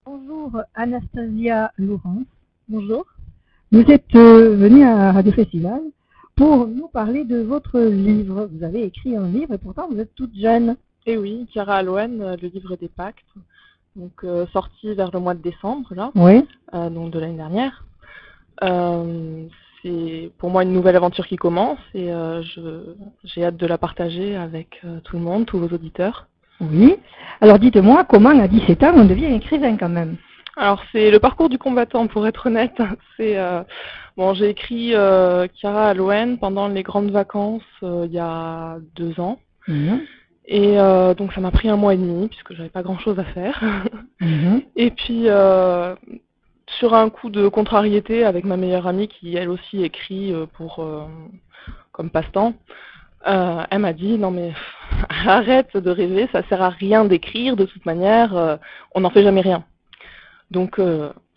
Bonjour Anastasia Laurence. Bonjour. Vous êtes venue à Radio Festival pour nous parler de votre livre. Vous avez écrit un livre et pourtant vous êtes toute jeune. Et oui, Chiara Alouen, le livre des pactes, donc sorti vers le mois de décembre là, Oui. donc de l'année dernière. C'est pour moi une nouvelle aventure qui commence et j'ai hâte de la partager avec tout le monde, tous vos auditeurs. Oui. Alors dites-moi, comment à 17 ans on devient écrivain quand même? Alors c'est le parcours du combattant, pour être honnête. C'est bon, j'ai écrit Chiara Alouen pendant les grandes vacances il y a 2 ans. Et donc ça m'a pris 1 mois et demi puisque j'avais pas grand chose à faire. Et puis sur un coup de contrariété avec ma meilleure amie qui elle aussi écrit comme passe-temps, elle m'a dit non mais arrête de rêver, ça sert à rien d'écrire de toute manière, on n'en fait jamais rien. Donc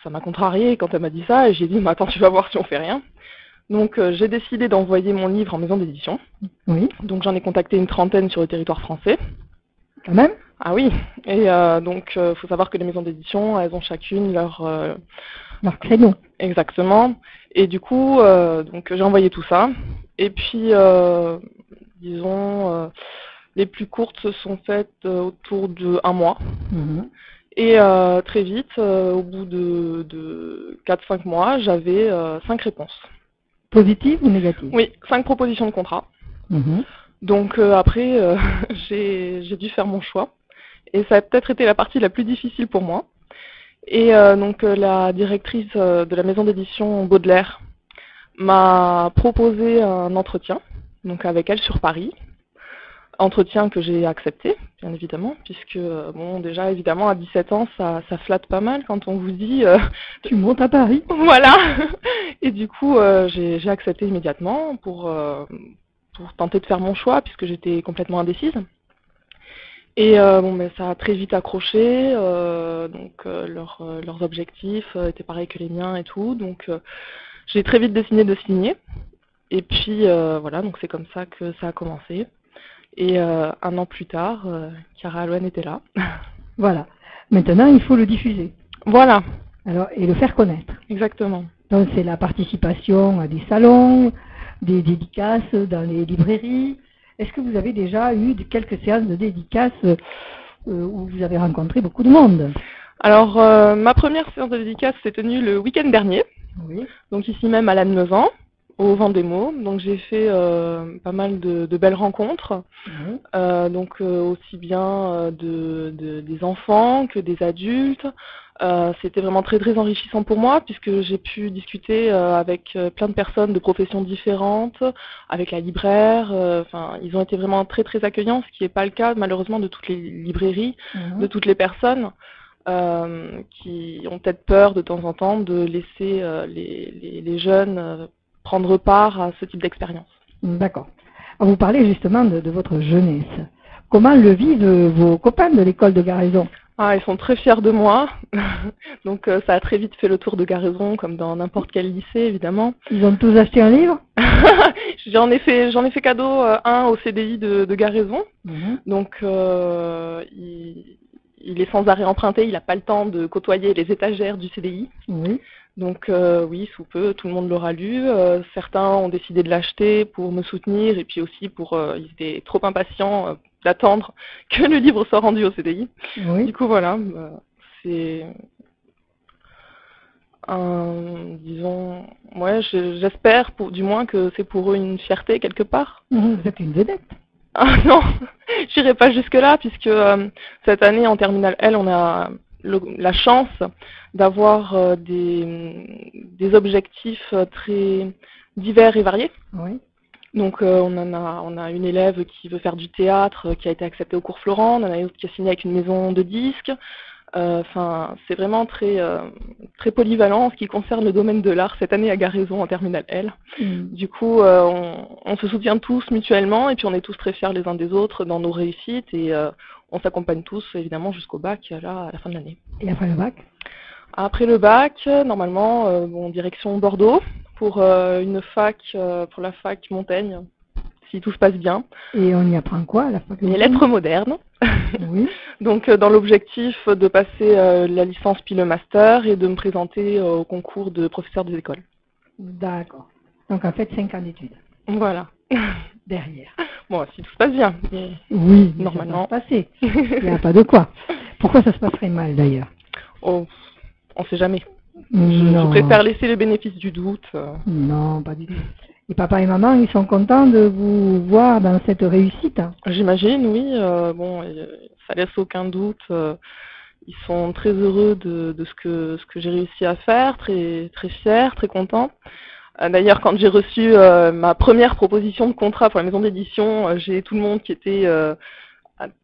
ça m'a contrariée quand elle m'a dit ça et j'ai dit mais attends tu vas voir si on fait rien. Donc j'ai décidé d'envoyer mon livre en maison d'édition. Oui. Donc j'en ai contacté une trentaine sur le territoire français. Quand même? Ah oui, et donc faut savoir que les maisons d'édition, elles ont chacune leur créneau. Exactement. Et du coup, donc j'ai envoyé tout ça. Et puis, disons, les plus courtes se sont faites autour de 1 mois. Et très vite, au bout de 4-5 mois, j'avais 5 réponses. Positives ou négatives? Oui, 5 propositions de contrat. Donc après, j'ai dû faire mon choix. Et ça a peut-être été la partie la plus difficile pour moi. Et donc la directrice de la maison d'édition Baudelaire m'a proposé un entretien, donc avec elle sur Paris. Entretien que j'ai accepté, bien évidemment, puisque bon, déjà évidemment à 17 ans, ça flatte pas mal quand on vous dit tu montes à Paris. Voilà. Et du coup, j'ai accepté immédiatement pour tenter de faire mon choix, puisque j'étais complètement indécise. Et bon, mais ça a très vite accroché, donc leurs objectifs étaient pareils que les miens et tout, donc j'ai très vite décidé de signer. Et puis voilà, donc c'est comme ça que ça a commencé. Et 1 an plus tard, Chiara Alouen était là. Voilà. Maintenant, il faut le diffuser. Voilà. Alors, et le faire connaître. Exactement. Donc c'est la participation à des salons, des dédicaces dans les librairies. Est-ce que vous avez déjà eu quelques séances de dédicaces où vous avez rencontré beaucoup de monde? Alors, ma première séance de dédicace s'est tenue le week-end dernier. Oui. Donc ici même à Lannemezan, au Vendémo. Donc j'ai fait pas mal de belles rencontres. Donc aussi bien des enfants que des adultes. C'était vraiment très très enrichissant pour moi puisque j'ai pu discuter avec plein de personnes de professions différentes, avec la libraire. Enfin, ils ont été vraiment très très accueillants, ce qui n'est pas le cas malheureusement de toutes les librairies, de toutes les personnes qui ont peut-être peur de temps en temps de laisser les jeunes prendre part à ce type d'expérience. D'accord. Vous parlez justement de votre jeunesse. Comment le vivent vos copains de l'école de Garaison? Ah, ils sont très fiers de moi. Donc ça a très vite fait le tour de Garaison, comme dans n'importe quel lycée, évidemment. Ils ont tous acheté un livre? J'en ai fait cadeau un au CDI de Garaison. Donc il est sans arrêt emprunté, il n'a pas le temps de côtoyer les étagères du CDI. Oui. Donc oui, sous peu, tout le monde l'aura lu. Certains ont décidé de l'acheter pour me soutenir et puis aussi ils étaient trop impatients d'attendre que le livre soit rendu au CDI. Oui. Du coup voilà, c'est disons, ouais, j'espère du moins que c'est pour eux une fierté quelque part. Vous êtes une vedette. Ah non, j'irai pas jusque là puisque cette année en terminale L, on a la chance d'avoir des objectifs très divers et variés. Oui. Donc on a une élève qui veut faire du théâtre, qui a été acceptée au cours Florent, on en a une autre qui a signé avec une maison de disques. Enfin, c'est vraiment très très polyvalent en ce qui concerne le domaine de l'art cette année à Garaison en terminale L. Du coup, on se soutient tous mutuellement et puis on est tous très fiers les uns des autres dans nos réussites et on s'accompagne tous évidemment jusqu'au bac là, à la fin de l'année. Et après le bac? Après le bac, normalement, direction Bordeaux pour une fac, pour la fac Montaigne, si tout se passe bien. Et on y apprend quoi à la fac? Les lettres modernes. Oui. Donc dans l'objectif de passer la licence puis le master et de me présenter au concours de professeur des écoles. D'accord. Donc en fait 5 ans d'études. Voilà. Derrière. Bon, si tout se passe bien. Oui, normalement. Ça va se passer. Il n'y a pas de quoi. Pourquoi ça se passerait mal d'ailleurs? Oh, on ne sait jamais. Je préfère laisser le bénéfice du doute. Non, pas du tout. Et papa et maman, ils sont contents de vous voir dans cette réussite? J'imagine, oui. Bon, ça laisse aucun doute. Ils sont très heureux de ce que j'ai réussi à faire, très, très fiers, très contents. D'ailleurs, quand j'ai reçu ma première proposition de contrat pour la maison d'édition, j'ai tout le monde qui était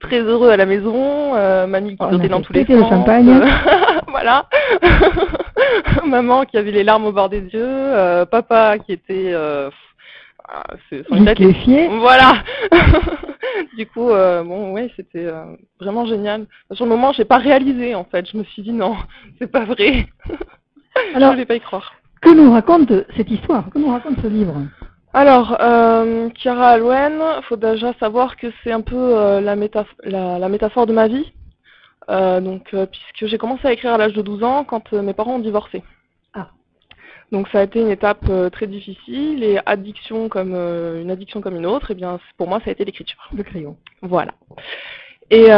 très heureux à la maison, mamie qui sautait dans tous les sens. Le champagne. Voilà. Maman qui avait les larmes au bord des yeux, papa qui était liquéfié. Voilà. Du coup, bon, ouais, c'était vraiment génial. Sur le moment, j'ai pas réalisé en fait. Je me suis dit non, c'est pas vrai. Alors, je voulais pas y croire. Que nous raconte cette histoire? Que nous raconte ce livre? Alors, Chiara Alwen, il faut déjà savoir que c'est un peu la métaphore de ma vie. Puisque j'ai commencé à écrire à l'âge de 12 ans quand mes parents ont divorcé. Ah. Donc ça a été une étape très difficile et une addiction comme une autre, et bien pour moi ça a été l'écriture. Le crayon. Voilà. Et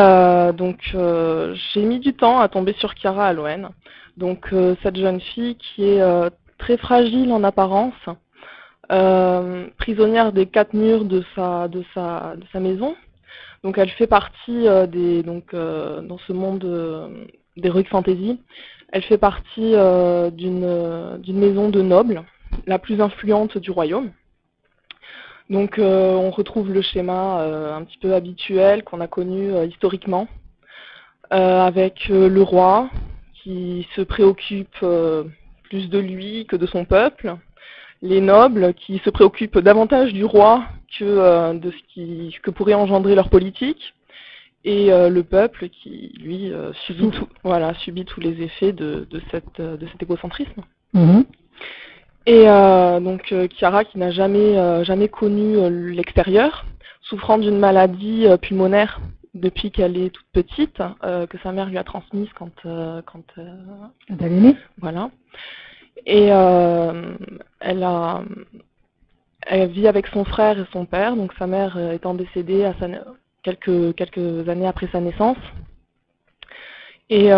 j'ai mis du temps à tomber sur Chiara Alwen. Donc cette jeune fille qui est très fragile en apparence, prisonnière des 4 murs de sa maison. Donc elle fait partie dans ce monde d'heroic fantasy, elle fait partie d'une maison de nobles, la plus influente du royaume. Donc on retrouve le schéma un petit peu habituel qu'on a connu historiquement, avec le roi qui se préoccupe plus de lui que de son peuple, les nobles qui se préoccupent davantage du roi que de que pourrait engendrer leur politique, et le peuple qui, lui, subit tous les effets de cet égocentrisme. Mmh. Et Chiara, qui n'a jamais connu l'extérieur, souffrant d'une maladie pulmonaire depuis qu'elle est toute petite, que sa mère lui a transmise quand elle est née. Voilà. Et elle vit avec son frère et son père, donc sa mère étant décédée quelques années après sa naissance. Et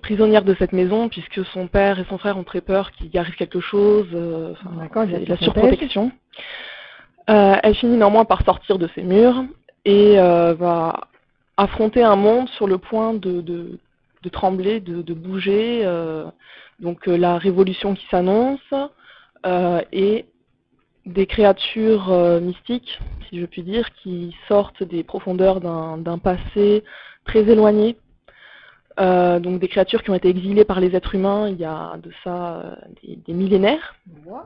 prisonnière de cette maison, puisque son père et son frère ont très peur qu'il y arrive quelque chose, la surprotection. Elle finit néanmoins par sortir de ces murs et va affronter un monde sur le point de trembler, de bouger. Donc la révolution qui s'annonce et des créatures mystiques, si je puis dire, qui sortent des profondeurs d'un passé très éloigné. Donc des créatures qui ont été exilées par les êtres humains il y a de ça des millénaires. Wow.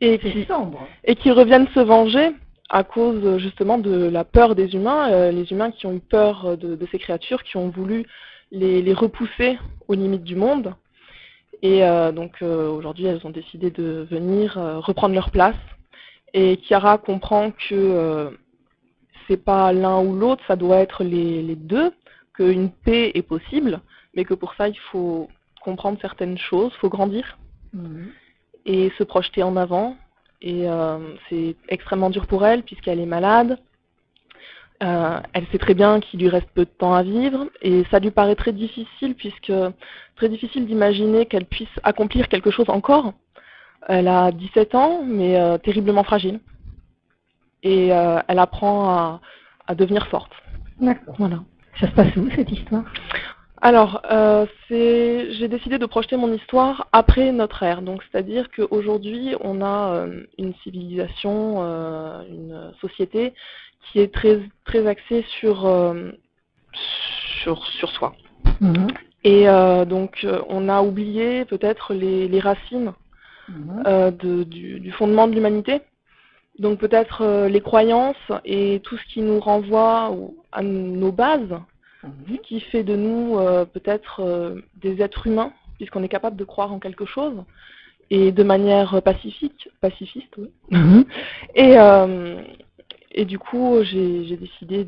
et qui reviennent se venger à cause justement de la peur des humains, les humains qui ont eu peur de ces créatures, qui ont voulu les repousser aux limites du monde. Et aujourd'hui, elles ont décidé de venir reprendre leur place. Et Chiara comprend que c'est pas l'un ou l'autre, ça doit être les deux, qu'une paix est possible, mais que pour ça, il faut comprendre certaines choses, il faut grandir et se projeter en avant. Et c'est extrêmement dur pour elle, puisqu'elle est malade. Elle sait très bien qu'il lui reste peu de temps à vivre, et ça lui paraît très difficile d'imaginer qu'elle puisse accomplir quelque chose encore. Elle a 17 ans, mais terriblement fragile. Et elle apprend à devenir forte. D'accord. Voilà. Ça se passe où, cette histoire? Alors, j'ai décidé de projeter mon histoire après notre ère. Donc, c'est-à-dire qu'aujourd'hui, on a une civilisation, une société qui est très, très axée sur soi. Mmh. Et on a oublié peut-être les racines du fondement de l'humanité. Donc peut-être les croyances et tout ce qui nous renvoie à nos bases, ce qui fait de nous peut-être des êtres humains, puisqu'on est capable de croire en quelque chose. et de manière pacifiste, oui. Et du coup, j'ai décidé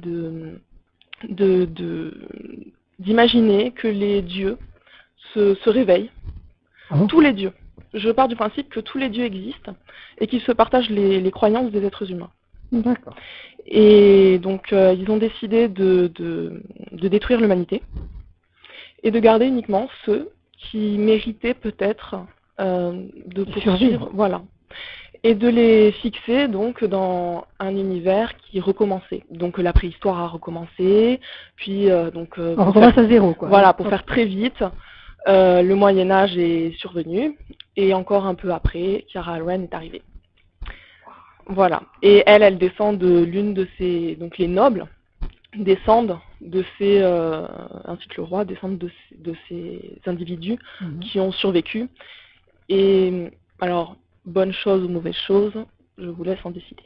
d'imaginer que les dieux se réveillent, tous les dieux. Je pars du principe que tous les dieux existent et qu'ils se partagent les croyances des êtres humains. D'accord. Et donc, ils ont décidé de détruire l'humanité et de garder uniquement ceux qui méritaient peut-être de poursuivre, voilà, et de les fixer donc dans un univers qui recommençait. Donc la préhistoire a recommencé, puis on recommence à zéro, quoi. Voilà, pour faire très vite, le Moyen Âge est survenu et encore un peu après, Kiara Alwen est arrivée. Voilà. Et elle descend de l'une de ces, donc les nobles descendent de ces, ainsi que le roi descendent de ces individus qui ont survécu. Et alors, bonne chose ou mauvaise chose, je vous laisse en décider.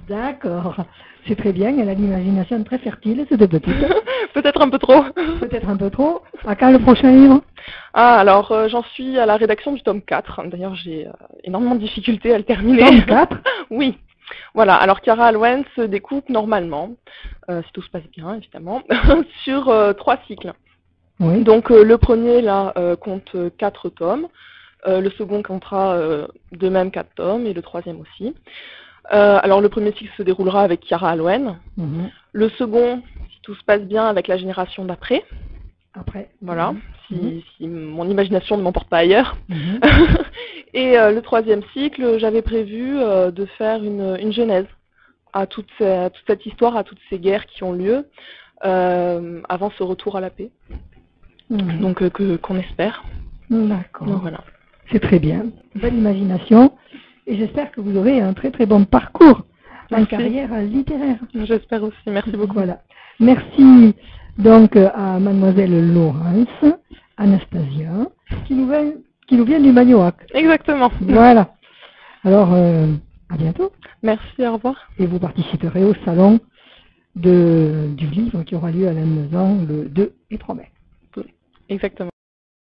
D'accord, c'est très bien, elle a l'imagination très fertile, cette petite. Peut-être un peu trop. Peut-être un peu trop. À quand le prochain livre? Ah, alors j'en suis à la rédaction du tome 4. D'ailleurs, j'ai énormément de difficultés à le terminer. Tome 4? Oui. Voilà, alors Kiara Alwen se découpe normalement, si tout se passe bien évidemment, sur 3 cycles. Oui. Donc le premier là compte 4 tomes, le second comptera de même 4 tomes et le troisième aussi. Alors le premier cycle se déroulera avec Kiara Alwen, le second, si tout se passe bien, avec la génération d'après. Après. Voilà, si mon imagination ne m'emporte pas ailleurs. Et le troisième cycle, j'avais prévu de faire une genèse à toute cette histoire, à toutes ces guerres qui ont lieu avant ce retour à la paix. Donc qu'on espère. D'accord. Voilà. C'est très bien. Belle imagination. Et j'espère que vous aurez un très très bon parcours en carrière littéraire. J'espère aussi. Merci beaucoup. Voilà. Merci donc à mademoiselle Laurence Anastasia qui nous vient du Magnoac. Exactement. Voilà. Alors, à bientôt. Merci, au revoir. Et vous participerez au salon du livre qui aura lieu à la maison le 2 et 3 mai. Exactement.